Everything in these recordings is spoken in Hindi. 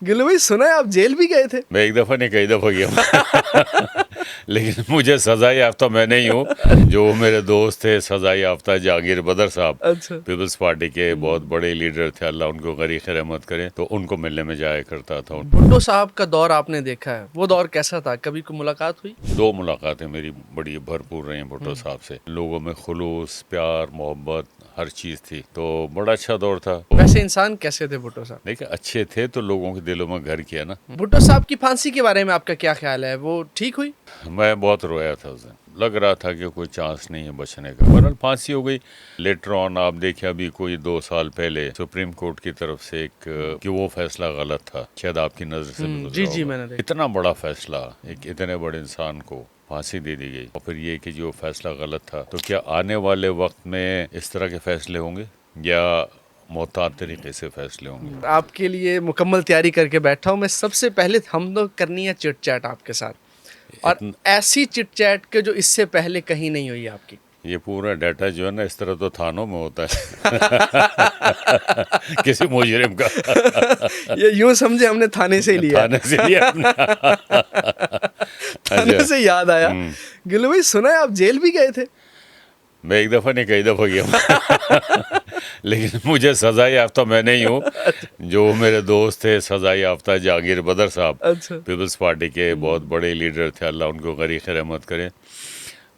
गिल्लू भाई, सुना है आप जेल भी गए थे? मैं एक दफ़ा नहीं कई दफ़ा गया लेकिन मुझे सज़ा याफ्ता मैं नहीं हूँ। जो मेरे दोस्त थे सज़ा याफ्ता जहांगीर बदर साहब, अच्छा। पीपल्स पार्टी के बहुत बड़े लीडर थे, अल्लाह उनको गरीक़ रहमत करे, तो उनको मिलने में जाया करता था। भुट्टो साहब का दौर आपने देखा है, वो दौर कैसा था? कभी कोई मुलाकात हुई? 2 मुलाकातें मेरी बड़ी भरपूर रही भुट्टो साहब से। लोगों में खुलूस, प्यार, मोहब्बत हर चीज़ थी, तो बड़ा अच्छा दौर था। वैसे इंसान कैसे थे भुट्टो साहब? देखिए अच्छे थे तो लोगों के दिलों में घर किया ना। भुट्टो साहब की फांसी के बारे में आपका क्या ख्याल है? वो ठीक हुई? मैं बहुत रोया था उस दिन, लग रहा था कि कोई चांस नहीं है बचने का। बहरहाल फांसी हो गई। लेटर ऑन आप देखिए अभी कोई 2 साल पहले सुप्रीम कोर्ट की तरफ से एक कि वो फैसला गलत था, शायद आपकी नजर से भी गुजरा जी होगा। मैंने देखा। इतना बड़ा फैसला, एक इतने बड़े इंसान को फांसी दे दी गई, और फिर ये कि जो फैसला गलत था, तो क्या आने वाले वक्त में इस तरह के फैसले होंगे या मोहतात तरीके से फैसले होंगे? आपके लिए मुकम्मल तैयारी करके बैठा हूँ मैं। सबसे पहले हम लोग करनी है चिट चैट आपके साथ, और ऐसी चिट चैट के जो इससे पहले कहीं नहीं हुई आपकी। ये पूरा डाटा जो है ना इस तरह तो थानों में होता है किसी मुजरिम का ये यूं समझे हमने थाने से ही लिया। थाने से लिया हमने। थाने अच्छा। से याद आया, गिल्लू भाई सुना है आप जेल भी गए थे? मैं एक दफ़ा नहीं कई दफ़ा गया लेकिन मुझे सज़ा याफ्ता मैं नहीं हूँ। जो मेरे दोस्त थे सज़ा याफ्ता जहांगीर बदर साहब, अच्छा। पीपल्स पार्टी के बहुत बड़े लीडर थे, अल्लाह उनको गरीक़ रहमत करे,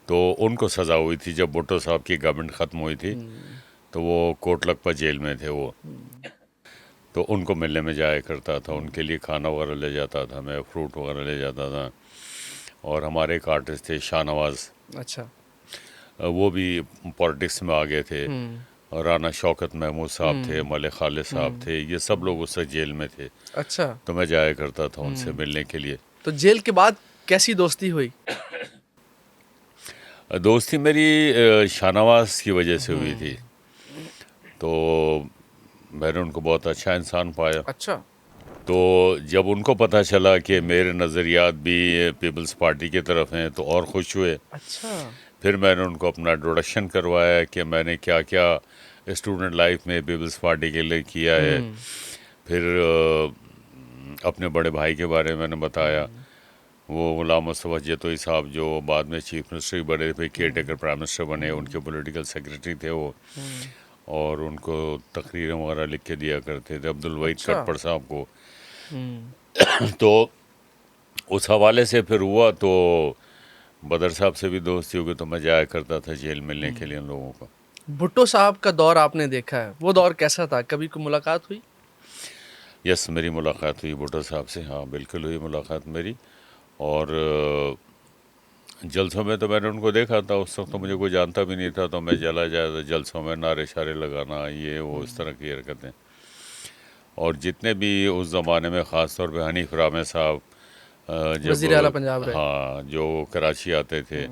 तो उनको सज़ा हुई थी जब भुट्टो साहब की गवर्नमेंट ख़त्म हुई थी, तो वो कोटलखपत जेल में थे वो। तो उनको मिलने में जाया करता था, उनके लिए खाना वगैरह ले जाता था, मैं फ्रूट वगैरह ले जाता था। और हमारे एक आर्टिस्ट थे शाहनवाज, अच्छा। वो भी पॉलिटिक्स में आ गए थे। और राना शौकत महमूद साहब थे, मलिक खालिद साहब थे, ये सब लोग उस वक्त जेल में थे। अच्छा। तो मैं जाया करता था उनसे मिलने के लिए। तो जेल के बाद कैसी दोस्ती हुई? दोस्ती मेरी शाहनवाज की वजह से हुई थी, तो मैंने उनको बहुत अच्छा इंसान पाया। अच्छा। तो जब उनको पता चला कि मेरे नज़रियात भी पीपल्स पार्टी की तरफ हैं तो और खुश हुए। अच्छा। फिर मैंने उनको अपना इंट्रोडक्शन करवाया कि मैंने क्या क्या स्टूडेंट लाइफ में पीपल्स पार्टी के लिए किया है। फिर अपने बड़े भाई के बारे में मैंने बताया, वो गुलाम मुस्तफ़ा जतोई साहब जो बाद में चीफ मिनिस्टर बने, फिर केयर टेकर प्राइम मिनिस्टर बने, उनके पॉलिटिकल सेक्रेटरी थे वो, और उनको तकरीरें वगैरह लिख के दिया करते थे, अब्दुल वहीद अच्छा। कटपर साहब को। तो उस हवाले से फिर हुआ, तो बदर साहब से भी दोस्ती हो गई, तो मैं जाया करता था जेल मिलने के लिए उन लोगों को। भुट्टो साहब का दौर आपने देखा है, वो दौर कैसा था? कभी कोई मुलाकात हुई? यस, मेरी मुलाकात हुई भुट्टो साहब से, हाँ बिल्कुल हुई मुलाकात मेरी। और जलसों में तो मैंने उनको देखा था, उस वक्त तो मुझे कोई जानता भी नहीं था, तो मैं चला जाया जलसों में नारे शारे लगाना, ये वो इस तरह की हरकतें। और जितने भी उस ज़माने में ख़ास तौर पे हनीफ रामे साहब वज़ीर आला जब, पंजाब रहे। हाँ, जो कराची आते थे,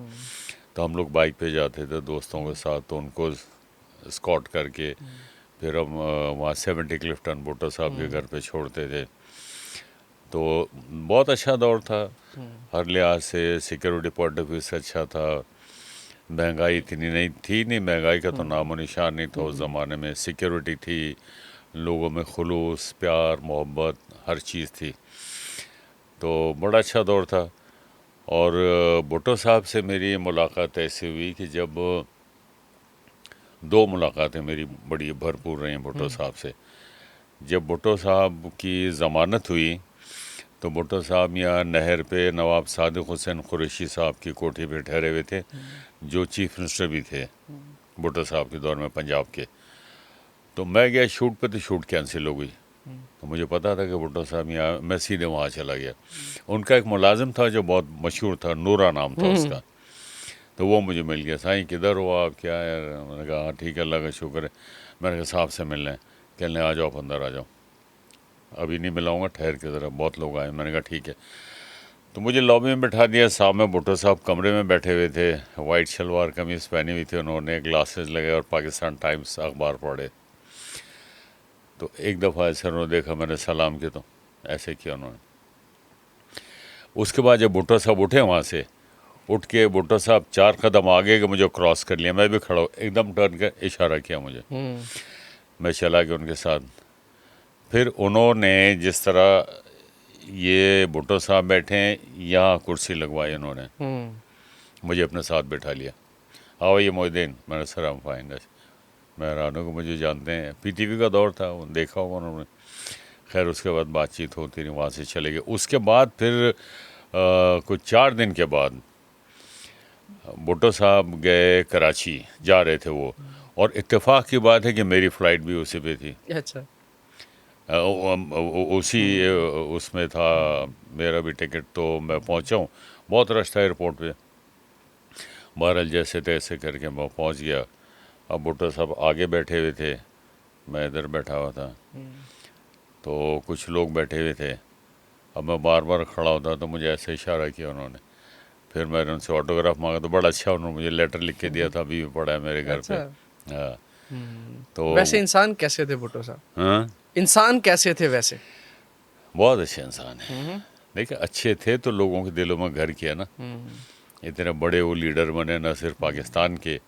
तो हम लोग बाइक पे जाते थे दोस्तों के साथ, तो उनको स्कॉट करके फिर हम वहाँ 70 क्लिफ्टन भुट्टो साहब के घर पे छोड़ते थे। तो बहुत अच्छा दौर था, हर लिहाज से सिक्योरिटी पॉइंट ऑफ व्यू से अच्छा था। महंगाई इतनी नहीं थी, नहीं महंगाई का तो नामो निशान नहीं था उस ज़माने में। सिक्योरिटी थी, लोगों में खुलूस, प्यार, मोहब्बत हर चीज़ थी, तो बड़ा अच्छा दौर था। और भुट्टो साहब से मेरी मुलाकात ऐसी हुई कि जब 2 मुलाकातें मेरी बड़ी भरपूर रही भुट्टो साहब से। जब भुट्टो साहब की ज़मानत हुई, तो भुट्टो साहब यहाँ नहर पे नवाब सादिक हुसैन कुरैशी साहब की कोठी पे ठहरे हुए थे, जो चीफ मिनिस्टर भी थे भुट्टो साहब के दौर में पंजाब के। तो मैं गया शूट पे, तो शूट कैंसिल हो गई। तो मुझे पता था कि भुट्टो साहब यहाँ, मैं सीधे वहाँ चला गया। उनका एक मुलाजिम था जो बहुत मशहूर था, नूरा नाम था उसका, तो वो मुझे मिल गया। साईं किधर हो आप, क्या यार? मैंने कहा हाँ ठीक है, अल्लाह का शुक्र है। मैंने कहा साहब से मिलना है। कहने आ जाओ, आप अंदर आ जाओ, अभी नहीं मिलाऊंगा, ठहर के ज़रा, बहुत लोग आए। मैंने कहा ठीक है। तो मुझे लॉबी में बैठा दिया, साहब में भुट्टो साहब कमरे में बैठे हुए थे, वाइट शलवार कमीज़ पहनी हुई थी उन्होंने, ग्लासेस लगे और पाकिस्तान टाइम्स अखबार पढ़े। तो एक दफ़ा ऐसे उन्होंने देखा, मैंने सलाम किया, तो ऐसे किया उन्होंने। उसके बाद जब भुट्टो साहब उठे वहाँ से, उठ के भुट्टो साहब 4 कदम आगे के मुझे क्रॉस कर लिया, मैं भी खड़ा हूँ, एकदम टर्न कर इशारा किया मुझे, मैं चला गया उनके साथ। फिर उन्होंने जिस तरह ये भुट्टो साहब बैठे हैं, यहाँ कुर्सी लगवाई उन्होंने, मुझे अपने साथ बैठा लिया। आओ ये मोहिद्दीन, मैंने सर हम फाइन। मैं हैरान हूँ कि मुझे जानते हैं, पीटीवी का दौर था, वो देखा होगा उन्होंने। खैर उसके बाद बातचीत होती रही, वहाँ से चले गए। उसके बाद फिर कुछ 4 दिन के बाद भुट्टो साहब गए कराची, जा रहे थे वो, और इत्तेफाक की बात है कि मेरी फ़्लाइट भी उसी पे थी। अच्छा। उसी उसमें था मेरा भी टिकट, तो मैं पहुंचा हूँ। बहुत रश था एयरपोर्ट पे। बहरहाल जैसे तैसे करके मैं पहुंच गया। अब भुट्टो साहब आगे बैठे हुए थे, मैं इधर बैठा हुआ था, तो कुछ लोग बैठे हुए थे। अब मैं बार बार खड़ा होता तो मुझे ऐसे इशारा किया उन्होंने। फिर मैंने उनसे ऑटोग्राफ मांगा, तो बड़ा अच्छा उन्होंने मुझे लेटर लिख के दिया था, अभी भी पड़ा है मेरे घर पे। अच्छा। हाँ। तो वैसे इंसान कैसे थे भुट्टो साहब? हाँ, इंसान कैसे थे वैसे? बहुत अच्छे इंसान हैं। देखिए, अच्छे थे तो लोगों के दिलों में घर किया ना। इतने बड़े वो लीडर बने, न सिर्फ पाकिस्तान के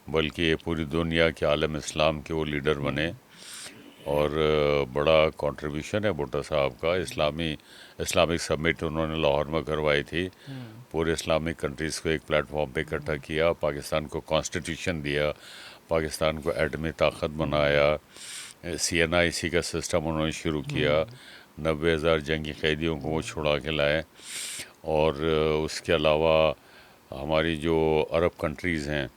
बल्कि ये पूरी दुनिया के आलम इस्लाम के वो लीडर बने। और बड़ा कंट्रीब्यूशन है भुट्टो साहब का। इस्लामिक समिट उन्होंने लाहौर में करवाई थी, पूरे इस्लामिक कंट्रीज़ को एक प्लेटफॉर्म पे इकट्ठा किया, पाकिस्तान को कॉन्स्टिट्यूशन दिया, पाकिस्तान को एटमी ताकत बनाया, CNIC का सिस्टम उन्होंने शुरू किया, 90,000 जंगी कैदियों को वो छुड़ा के लाए। और उसके अलावा हमारी जो अरब कंट्रीज़ हैं,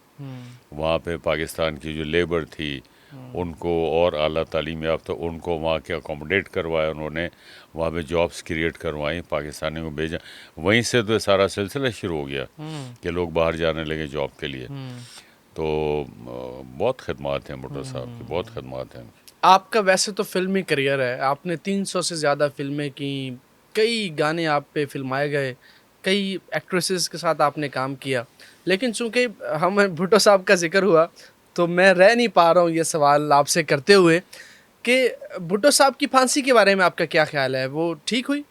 वहाँ पे पाकिस्तान की जो लेबर थी उनको और आला तालीम याफ्ता उनको वहाँ के अकोमोडेट करवाया उन्होंने, वहाँ पे जॉब्स क्रिएट करवाई, पाकिस्तानियों को भेजा। वहीं से तो सारा सिलसिला शुरू हो गया कि लोग बाहर जाने लगे जॉब के लिए। तो बहुत खिदमत हैं भुट्टो साहब की, बहुत खिदमत हैं। आपका वैसे तो फिल्मी करियर है, आपने 300 से ज़्यादा फिल्में की, कई गाने आप पे फिल्माए गए, कई एक्ट्रेसेस के साथ आपने काम किया। लेकिन चूंकि हम भुट्टो साहब का जिक्र हुआ तो मैं रह नहीं पा रहा हूँ ये सवाल आपसे करते हुए कि भुट्टो साहब की फांसी के बारे में आपका क्या ख्याल है? वो ठीक हुई?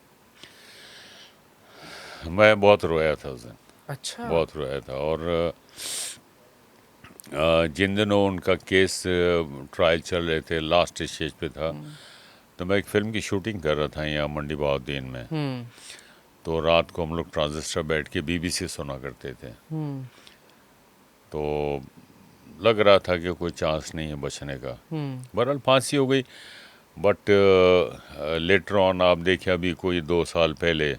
मैं बहुत रोया था उस दिन, अच्छा। बहुत रोया था। और जिन दिनों उनका केस ट्रायल चल रहे थे, लास्ट स्टेज पे था, तो मैं एक फ़िल्म की शूटिंग कर रहा था यहाँ मंडी बहाउद्दीन में। तो रात को हम लोग ट्रांजिस्टर बैठ के BBC सुना करते थे। तो लग रहा था कि कोई चांस नहीं है बचने का। बहरहाल फांसी हो गई। बट लेटर ऑन आप देखिए, अभी कोई 2 साल पहले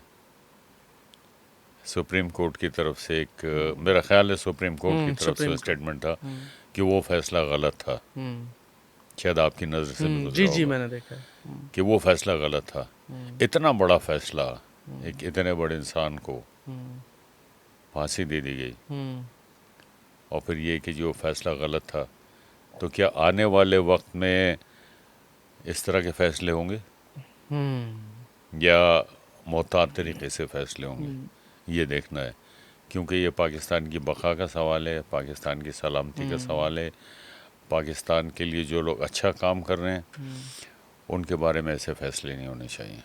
सुप्रीम कोर्ट की तरफ से एक मेरा ख्याल है सुप्रीम कोर्ट की तरफ से सुप्रीम कोर्ट। स्टेटमेंट था कि वो फैसला गलत था। शायद आपकी नज़र से भी जी गुजरा जी, होगा मैंने देखा है। कि वो फैसला गलत था। इतना बड़ा फैसला, एक इतने बड़े इंसान को फांसी दे दी गई, और फिर ये कि जो फैसला गलत था, तो क्या आने वाले वक्त में इस तरह के फैसले होंगे या मोहतात तरीके से फैसले होंगे, ये देखना है। क्योंकि ये पाकिस्तान की बका का सवाल है, पाकिस्तान की सलामती का सवाल है। पाकिस्तान के लिए जो लोग अच्छा काम कर रहे हैं उनके बारे में ऐसे फैसले नहीं होने चाहिए।